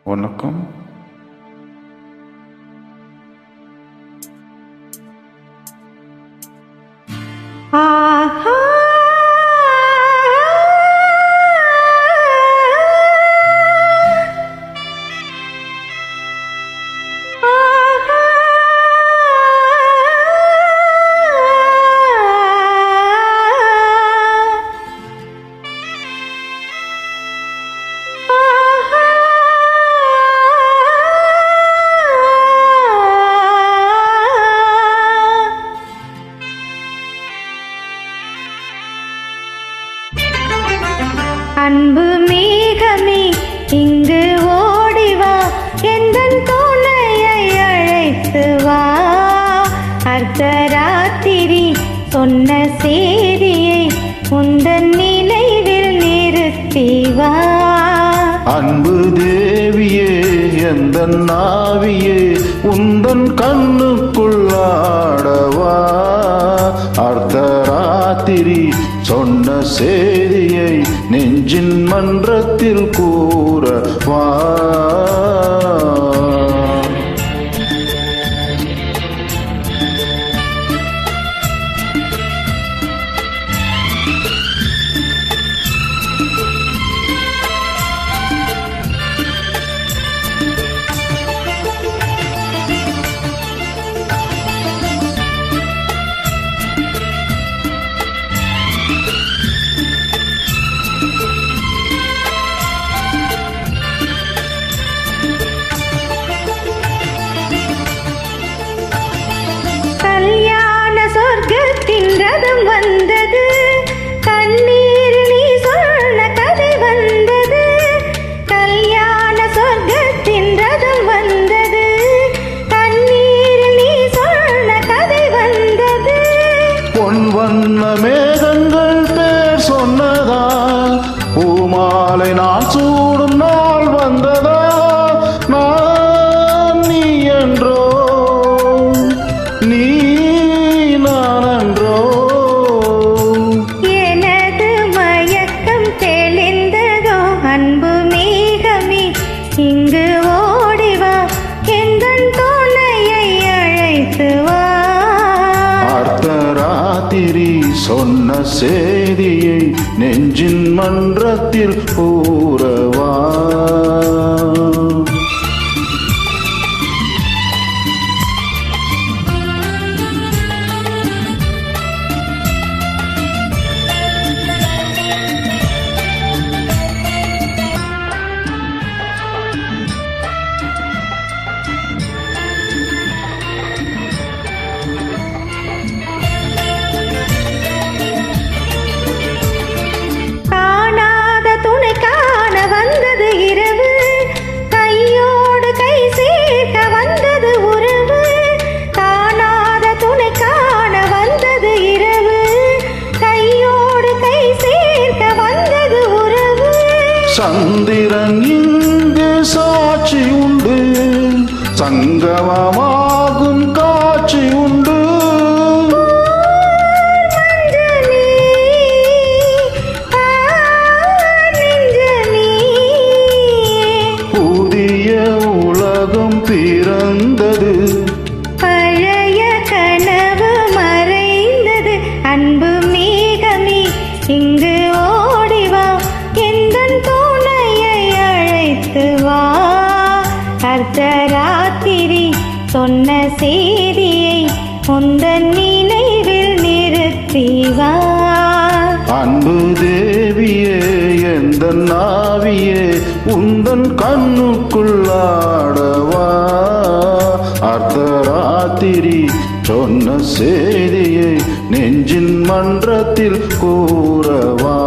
வணக்கம். ஆஹா அன்பு மேகமே இங்கு ஓடிவா, எந்தன் துணையை அழைத்து வா. அர்த்தராத்திரி சொன்ன செய்தியை உந்தன் நினைவில் நிறுத்தி வா. அன்பு தேவியே எந்தன் நாவியே உந்தன் கண்ணுக்குள்ளாடவா. அர்த்தராத்திரி சொன்ன செய்தியை நெஞ்சின் மன்றத்தில் கூறவா. கல்யாண சொர்க்கத்தின் ரதம் வந்தது, கண்ணீர் நீ சொன்ன கதை வந்தது. கல்யாண சொர்க்கத்தின் ரதம் வந்தது, கண்ணீர் நீ சொன்ன கதை வந்தது. பொன் வண்ண மேகங்கள் பேர் சொன்னதால் பூமாலை நான் சூடும் நாள் வந்ததா. நான் நீ என்றோ நீ நான் என்றோ. எனது மயக்கம் தெளிந்ததோ, அன்பு மேகமே இங்கு ஓடிவா, எந்தன் துணையை அழைத்து வா. அர்த்தராத்திரி சொன்ன செய்தியை நெஞ்சின் மன்றத்தில் கூறவா. காணாத துணை காண வந்தது இரவு, கையோடு கை சேர்க்க வந்தது உறவு. காணாத துணை காண வந்தது இரவு, கையோடு கை சேர்க்க வந்தது உறவு. சந்திரன் இங்கு சாட்சி உண்டு, சங்கமமாகும் காட்சி உண்டு. புதிய உலகம் பிறந்தது, பழைய கனவு மறைந்தது. அன்பு மேகமே இங்கு ஓடிவா, எந்தன் துணையை அழைத்து வா. அர்த்தராத்திரி சொன்ன செய்தியை உந்தன் நினைவில் நிறுத்தி வா. அன்பு தேவியே எந்தன் நாவியே உந்தன் கண்ணுக்குள்ளாடவா. அர்த்தராத்திரி சொன்ன செய்தியை நெஞ்சின் மன்றத்தில் கூறவா.